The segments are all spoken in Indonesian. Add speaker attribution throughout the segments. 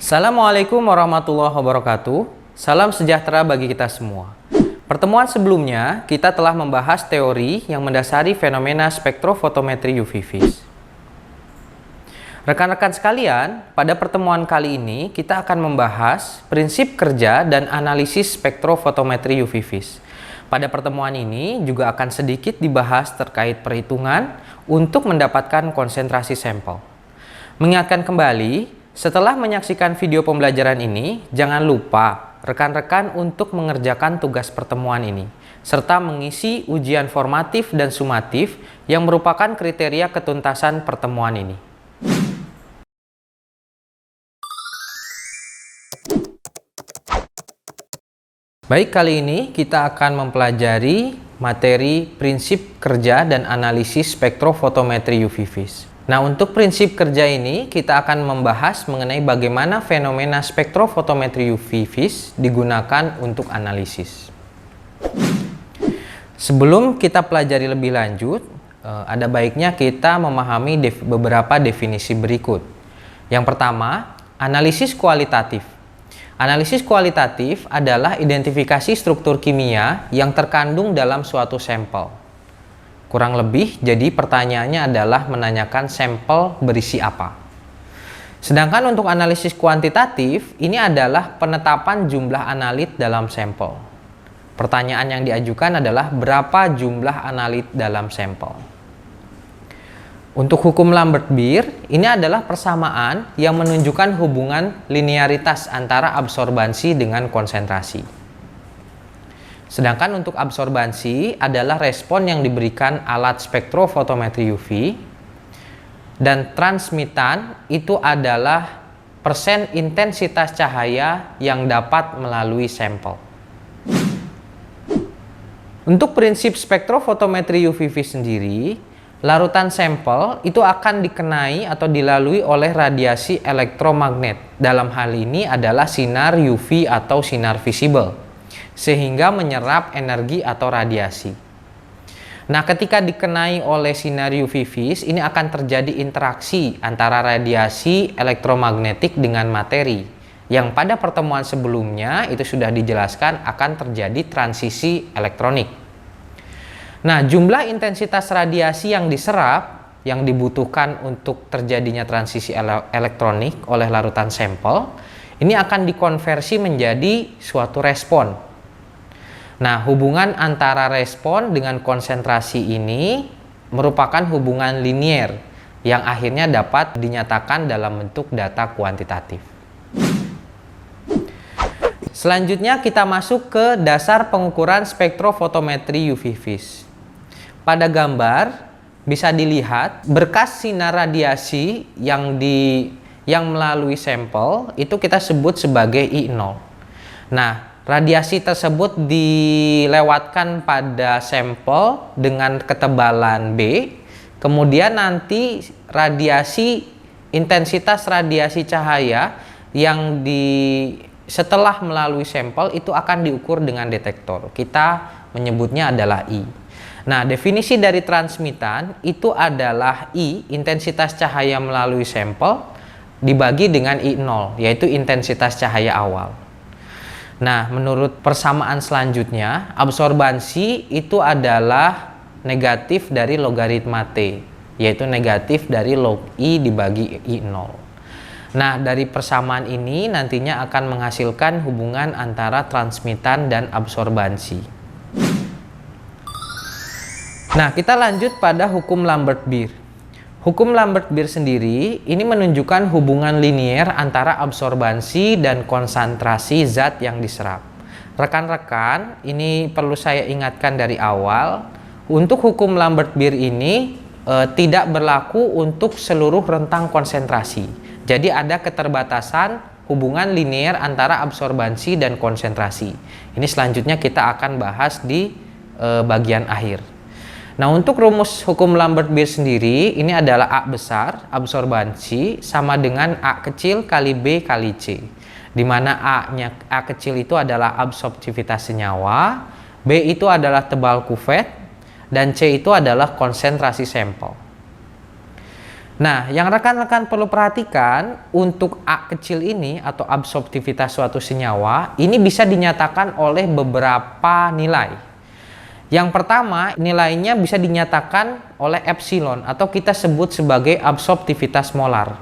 Speaker 1: Assalamualaikum warahmatullahi wabarakatuh. Salam sejahtera bagi kita semua. Pertemuan sebelumnya, kita telah membahas teori yang mendasari fenomena spektrofotometri UV vis. Rekan-rekan sekalian, pada pertemuan kali ini kita akan membahas prinsip kerja dan analisis spektrofotometri UV vis. Pada pertemuan ini juga akan sedikit dibahas terkait perhitungan untuk mendapatkan konsentrasi sampel. Mengingatkan kembali, setelah menyaksikan video pembelajaran ini, jangan lupa rekan-rekan untuk mengerjakan tugas pertemuan ini, serta mengisi ujian formatif dan sumatif yang merupakan kriteria ketuntasan pertemuan ini. Baik, kali ini kita akan mempelajari materi prinsip kerja dan analisis spektrofotometri UV vis. Nah, untuk prinsip kerja ini kita akan membahas mengenai bagaimana fenomena spektrofotometri UV vis digunakan untuk analisis. Sebelum kita pelajari lebih lanjut, ada baiknya kita memahami beberapa definisi berikut. Yang pertama, analisis kualitatif. Analisis kualitatif adalah identifikasi struktur kimia yang terkandung dalam suatu sampel. Kurang lebih, jadi pertanyaannya adalah menanyakan sampel berisi apa. Sedangkan untuk analisis kuantitatif, ini adalah penetapan jumlah analit dalam sampel. Pertanyaan yang diajukan adalah berapa jumlah analit dalam sampel. Untuk hukum Lambert-Beer, ini adalah persamaan yang menunjukkan hubungan linearitas antara absorbansi dengan konsentrasi. Sedangkan untuk absorbansi adalah respon yang diberikan alat spektrofotometri UV, dan transmitan itu adalah persen intensitas cahaya yang dapat melalui sampel. Untuk prinsip spektrofotometri UV vis sendiri, larutan sampel itu akan dikenai atau dilalui oleh radiasi elektromagnet. Dalam hal ini adalah sinar UV atau sinar visible, sehingga menyerap energi atau radiasi. Nah, ketika dikenai oleh sinar UV vis, ini akan terjadi interaksi antara radiasi elektromagnetik dengan materi, yang pada pertemuan sebelumnya itu sudah dijelaskan akan terjadi transisi elektronik. Nah, jumlah intensitas radiasi yang diserap yang dibutuhkan untuk terjadinya transisi elektronik oleh larutan sampel, ini akan dikonversi menjadi suatu respon. Nah, hubungan antara respon dengan konsentrasi ini merupakan hubungan linier yang akhirnya dapat dinyatakan dalam bentuk data kuantitatif. Selanjutnya kita masuk ke dasar pengukuran spektrofotometri UV vis. Pada gambar bisa dilihat berkas sinar radiasi yang melalui sampel itu kita sebut sebagai I0. Nah, radiasi tersebut dilewatkan pada sampel dengan ketebalan B, kemudian nanti intensitas radiasi cahaya yang setelah melalui sampel itu akan diukur dengan detektor. Kita menyebutnya adalah I. Nah, definisi dari transmitan itu adalah I, intensitas cahaya melalui sampel, dibagi dengan I0, yaitu intensitas cahaya awal. Nah, menurut persamaan selanjutnya, absorbansi itu adalah negatif dari logaritma T, yaitu negatif dari log I dibagi I0. Nah, dari persamaan ini nantinya akan menghasilkan hubungan antara transmitan dan absorbansi. Nah, kita lanjut pada hukum Lambert-Beer. Hukum Lambert-Beer sendiri ini menunjukkan hubungan linier antara absorbansi dan konsentrasi zat yang diserap. Rekan-rekan, ini perlu saya ingatkan dari awal, untuk hukum Lambert-Beer ini tidak berlaku untuk seluruh rentang konsentrasi. Jadi ada keterbatasan hubungan linier antara absorbansi dan konsentrasi. Ini selanjutnya kita akan bahas di bagian akhir. Nah, untuk rumus hukum Lambert-Beer sendiri ini adalah A besar, absorbansi, sama dengan A kecil kali B kali C. Di mana A kecil itu adalah absorptivitas senyawa, B itu adalah tebal kuvet, dan C itu adalah konsentrasi sampel. Nah, yang rekan-rekan perlu perhatikan untuk A kecil ini atau absorptivitas suatu senyawa ini bisa dinyatakan oleh beberapa nilai. Yang pertama, nilainya bisa dinyatakan oleh epsilon atau kita sebut sebagai absorptivitas molar.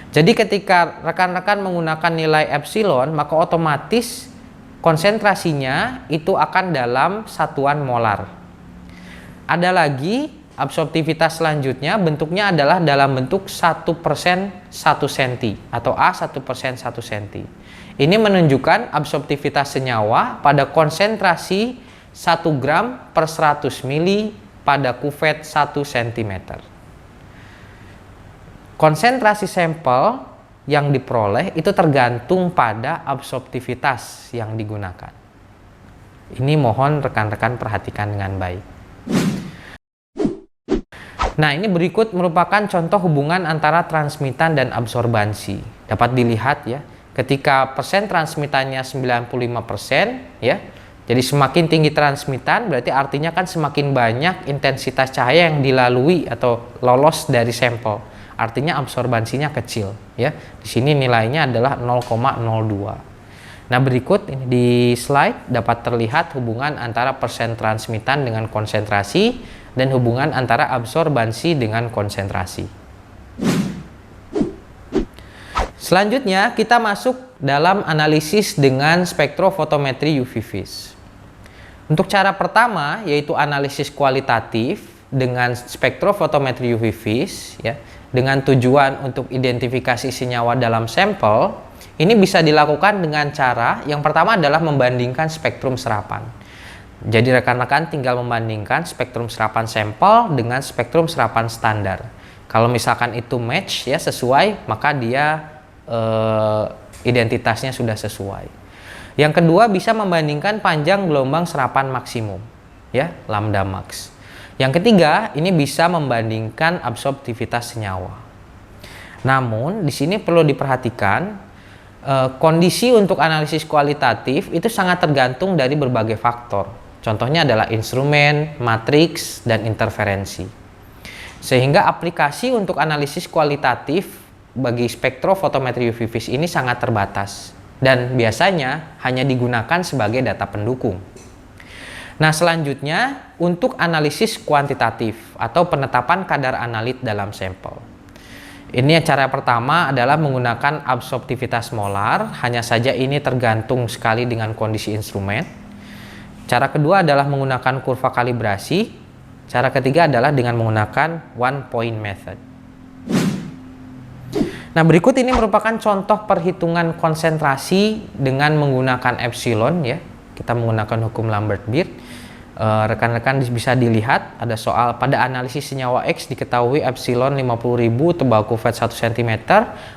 Speaker 1: Jadi ketika rekan-rekan menggunakan nilai epsilon, maka otomatis konsentrasinya itu akan dalam satuan molar. Ada lagi absorptivitas selanjutnya bentuknya adalah dalam bentuk 1% 1 cm atau A 1% 1 cm. Ini menunjukkan absorptivitas senyawa pada konsentrasi 1 gram per 100 mili pada kuvet 1 cm. Konsentrasi sampel yang diperoleh itu tergantung pada absorptivitas yang digunakan. Ini mohon rekan-rekan perhatikan dengan baik. Nah, ini berikut merupakan contoh hubungan antara transmitan dan absorbansi. Dapat dilihat ya, ketika persen transmitannya 95% ya. Jadi semakin tinggi transmitan berarti artinya kan semakin banyak intensitas cahaya yang dilalui atau lolos dari sampel. Artinya absorbansinya kecil ya. Di sini nilainya adalah 0,02. Nah, berikut ini di slide dapat terlihat hubungan antara persen transmitan dengan konsentrasi dan hubungan antara absorbansi dengan konsentrasi. Selanjutnya kita masuk dalam analisis dengan spektrofotometri UV vis. Untuk cara pertama yaitu analisis kualitatif dengan spektrofotometri UV vis ya, dengan tujuan untuk identifikasi senyawa dalam sampel. Ini bisa dilakukan dengan cara yang pertama adalah membandingkan spektrum serapan. Jadi rekan-rekan tinggal membandingkan spektrum serapan sampel dengan spektrum serapan standar. Kalau misalkan itu match ya sesuai, maka dia identitasnya sudah sesuai. Yang kedua bisa membandingkan panjang gelombang serapan maksimum ya, lambda max. Yang ketiga ini bisa membandingkan absorptivitas senyawa. Namun di sini perlu diperhatikan kondisi untuk analisis kualitatif itu sangat tergantung dari berbagai faktor. Contohnya adalah instrumen, matriks, dan interferensi. Sehingga aplikasi untuk analisis kualitatif bagi spektrofotometri UV vis ini sangat terbatas dan biasanya hanya digunakan sebagai data pendukung. Nah, selanjutnya untuk analisis kuantitatif atau penetapan kadar analit dalam sampel. Ini cara pertama adalah menggunakan absorptivitas molar, hanya saja ini tergantung sekali dengan kondisi instrumen. Cara kedua adalah menggunakan kurva kalibrasi. Cara ketiga adalah dengan menggunakan one point method. Nah, berikut ini merupakan contoh perhitungan konsentrasi dengan menggunakan epsilon ya. Kita menggunakan hukum Lambert-Beer. Rekan-rekan bisa dilihat ada soal pada analisis senyawa X diketahui epsilon 50.000 tebal kuvet 1 cm.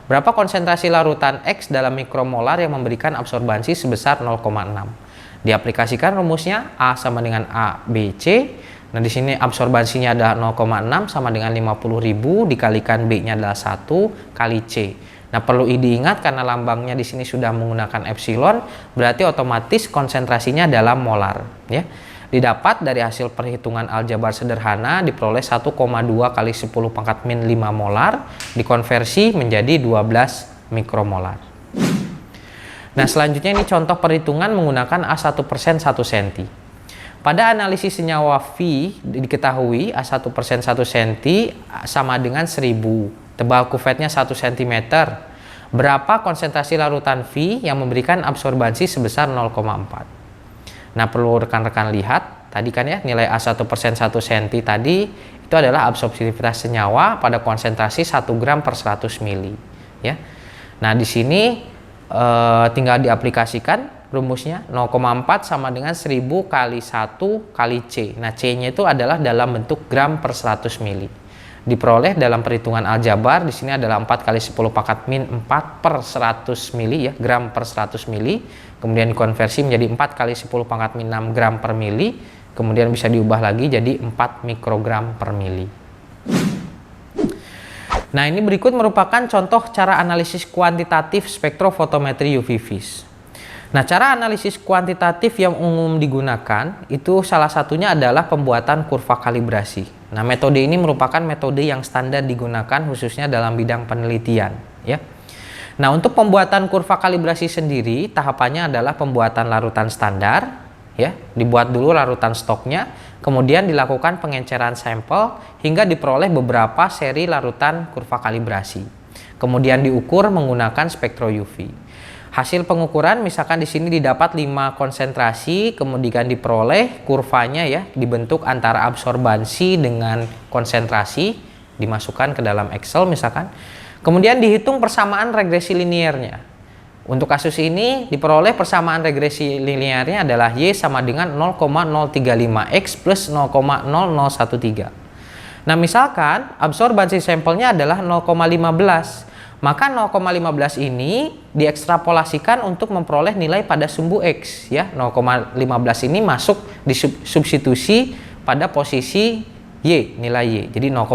Speaker 1: Berapa konsentrasi larutan X dalam mikromolar yang memberikan absorbansi sebesar 0,6. Diaplikasikan rumusnya A sama dengan A, B, C. Nah, di sini absorbansinya adalah 0,6 sama dengan 50.000 dikalikan B-nya adalah 1 kali C. Nah, perlu diingat karena lambangnya di sini sudah menggunakan epsilon, berarti otomatis konsentrasinya dalam molar ya. Didapat dari hasil perhitungan aljabar sederhana diperoleh 1,2 kali 10 pangkat min 5 molar dikonversi menjadi 12 mikromolar. Nah, selanjutnya ini contoh perhitungan menggunakan A1% 1 cm. Pada analisis senyawa V diketahui A1% 1 cm sama dengan 1000. Tebal kuvetnya 1 cm. Berapa konsentrasi larutan V yang memberikan absorbansi sebesar 0,4. Nah, perlu rekan-rekan lihat tadi kan ya, nilai A1% 1 cm tadi itu adalah absorptivitas senyawa pada konsentrasi 1 gram per 100 mili ya. Nah, di sini tinggal diaplikasikan rumusnya 0,4 sama dengan 1000 kali 1 kali C. Nah, C-nya itu adalah dalam bentuk gram per 100 mili. Diperoleh dalam perhitungan aljabar di sini adalah 4 kali 10 pangkat min 4 per 100 mili ya, gram per 100 mili. Kemudian dikonversi menjadi 4 kali 10 pangkat min 6 gram per mili. Kemudian bisa diubah lagi jadi 4 mikrogram per mili. Nah, ini berikut merupakan contoh cara analisis kuantitatif spektrofotometri UV vis. Nah, cara analisis kuantitatif yang umum digunakan itu salah satunya adalah pembuatan kurva kalibrasi. Nah, metode ini merupakan metode yang standar digunakan khususnya dalam bidang penelitian, ya. Nah, untuk pembuatan kurva kalibrasi sendiri, tahapannya adalah pembuatan larutan standar, ya. Dibuat dulu larutan stoknya, kemudian dilakukan pengenceran sampel hingga diperoleh beberapa seri larutan kurva kalibrasi. Kemudian diukur menggunakan spektro UV. Hasil pengukuran misalkan di sini didapat 5 konsentrasi, kemudian diperoleh kurvanya ya, dibentuk antara absorbansi dengan konsentrasi, dimasukkan ke dalam Excel misalkan. Kemudian dihitung persamaan regresi linearnya. Untuk kasus ini diperoleh persamaan regresi linearnya adalah Y sama dengan 0,035X plus 0,0013. Nah, misalkan absorbansi sampelnya adalah 0,15. Maka 0,15 ini diekstrapolasikan untuk memperoleh nilai pada sumbu X, ya. 0,15 ini masuk di substitusi pada posisi Y, nilai Y. Jadi 0,15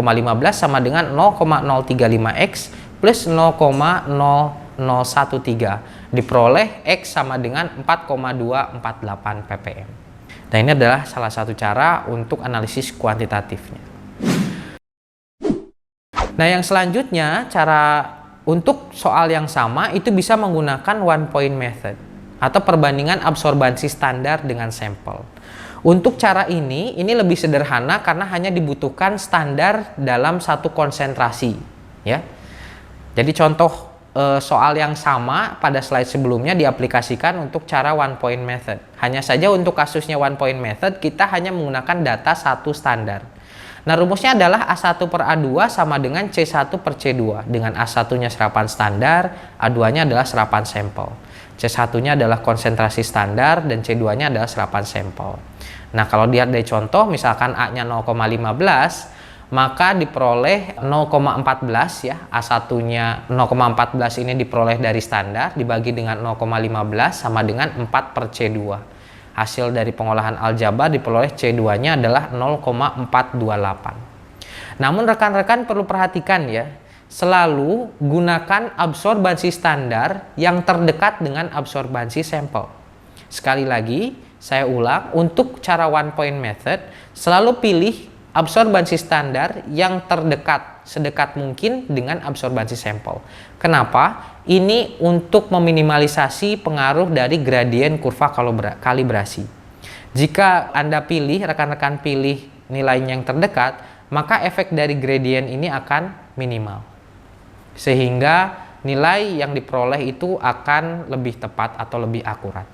Speaker 1: sama dengan 0,035X plus 0,0013. Diperoleh X sama dengan 4,248 ppm. Nah, ini adalah salah satu cara untuk analisis kuantitatifnya. Nah, yang selanjutnya cara untuk soal yang sama itu bisa menggunakan one point method atau perbandingan absorbansi standar dengan sampel. Untuk cara ini lebih sederhana karena hanya dibutuhkan standar dalam satu konsentrasi, ya. Jadi contoh soal yang sama pada slide sebelumnya diaplikasikan untuk cara one point method. Hanya saja untuk kasusnya one point method kita hanya menggunakan data satu standar. Nah, rumusnya adalah A1 per A2 sama dengan C1 per C2. Dengan A1-nya serapan standar, A2-nya adalah serapan sampel. C1-nya adalah konsentrasi standar, dan C2-nya adalah serapan sampel. Nah, kalau dilihat dari contoh, misalkan A-nya 0,15, maka diperoleh 0,14 ya. A1-nya 0,14 ini diperoleh dari standar, dibagi dengan 0,15 sama dengan 4 per C2. Hasil dari pengolahan aljabar diperoleh C2-nya adalah 0,428. Namun rekan-rekan perlu perhatikan ya, selalu gunakan absorbansi standar yang terdekat dengan absorbansi sampel. Sekali lagi, saya ulang, untuk cara one point method, selalu pilih absorbansi standar yang terdekat, sedekat mungkin dengan absorbansi sampel. Kenapa? Ini untuk meminimalisasi pengaruh dari gradien kurva kalibrasi. Jika Anda pilih, rekan-rekan pilih nilainya yang terdekat, maka efek dari gradien ini akan minimal. Sehingga nilai yang diperoleh itu akan lebih tepat atau lebih akurat.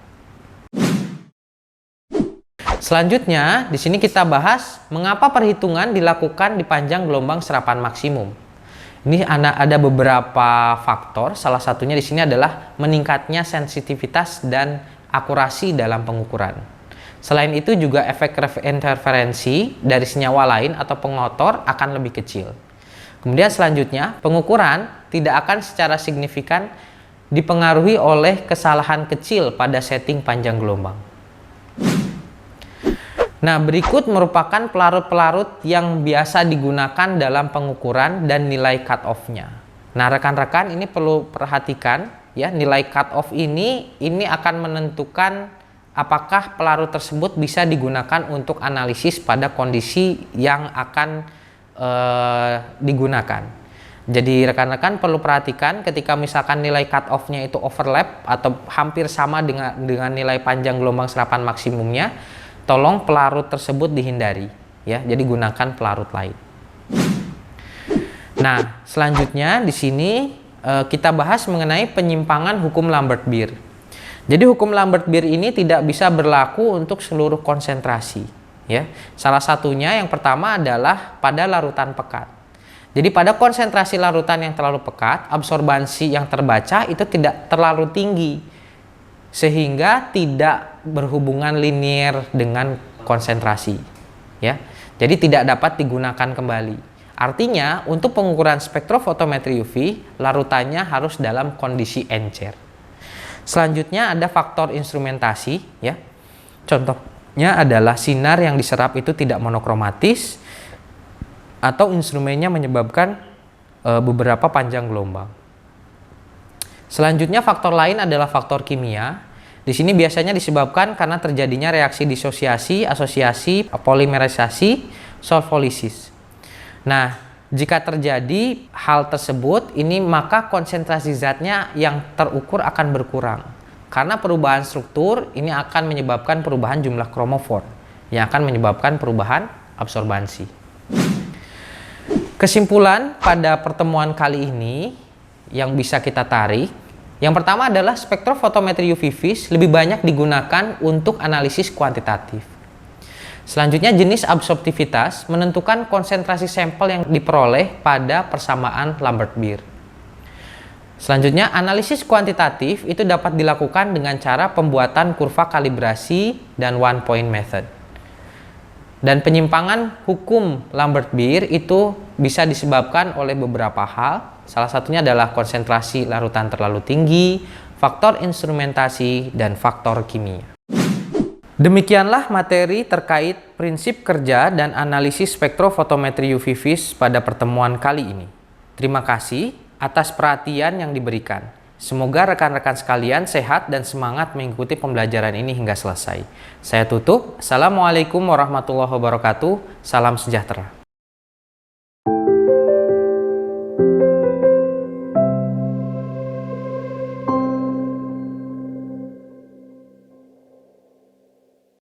Speaker 1: Selanjutnya, di sini kita bahas mengapa perhitungan dilakukan di panjang gelombang serapan maksimum. Ini ada beberapa faktor, salah satunya di sini adalah meningkatnya sensitivitas dan akurasi dalam pengukuran. Selain itu juga efek interferensi dari senyawa lain atau pengotor akan lebih kecil. Kemudian selanjutnya, pengukuran tidak akan secara signifikan dipengaruhi oleh kesalahan kecil pada setting panjang gelombang. Nah, berikut merupakan pelarut-pelarut yang biasa digunakan dalam pengukuran dan nilai cut-off-nya. Nah, rekan-rekan ini perlu perhatikan ya, nilai cut-off ini akan menentukan apakah pelarut tersebut bisa digunakan untuk analisis pada kondisi yang akan digunakan. Jadi rekan-rekan perlu perhatikan ketika misalkan nilai cut-off-nya itu overlap atau hampir sama dengan nilai panjang gelombang serapan maksimumnya, tolong pelarut tersebut dihindari ya. Jadi gunakan pelarut lain. Nah, selanjutnya di sini kita bahas mengenai penyimpangan hukum Lambert-Beer. Jadi hukum Lambert-Beer ini tidak bisa berlaku untuk seluruh konsentrasi ya. Salah satunya yang pertama adalah pada larutan pekat. Jadi pada konsentrasi larutan yang terlalu pekat, absorbansi yang terbaca itu tidak terlalu tinggi sehingga tidak berhubungan linear dengan konsentrasi ya. Jadi tidak dapat digunakan kembali. Artinya untuk pengukuran spektrofotometri UV larutannya harus dalam kondisi encer. Selanjutnya ada faktor instrumentasi ya. Contohnya adalah sinar yang diserap itu tidak monokromatis atau instrumennya menyebabkan beberapa panjang gelombang. Selanjutnya faktor lain adalah faktor kimia. Di sini biasanya disebabkan karena terjadinya reaksi disosiasi, asosiasi, polimerisasi, solvolisis. Nah, jika terjadi hal tersebut, ini maka konsentrasi zatnya yang terukur akan berkurang. Karena perubahan struktur ini akan menyebabkan perubahan jumlah kromofor, yang akan menyebabkan perubahan absorbansi. Kesimpulan pada pertemuan kali ini yang bisa kita tarik, yang pertama adalah spektrofotometri UV vis lebih banyak digunakan untuk analisis kuantitatif. Selanjutnya, jenis absorptivitas menentukan konsentrasi sampel yang diperoleh pada persamaan Lambert-Beer. Selanjutnya, analisis kuantitatif itu dapat dilakukan dengan cara pembuatan kurva kalibrasi dan one point method. Dan penyimpangan hukum Lambert-Beer itu bisa disebabkan oleh beberapa hal. Salah satunya adalah konsentrasi larutan terlalu tinggi, faktor instrumentasi, dan faktor kimia. Demikianlah materi terkait prinsip kerja dan analisis spektrofotometri UV vis pada pertemuan kali ini. Terima kasih atas perhatian yang diberikan. Semoga rekan-rekan sekalian sehat dan semangat mengikuti pembelajaran ini hingga selesai. Saya tutup. Assalamualaikum warahmatullahi wabarakatuh. Salam sejahtera.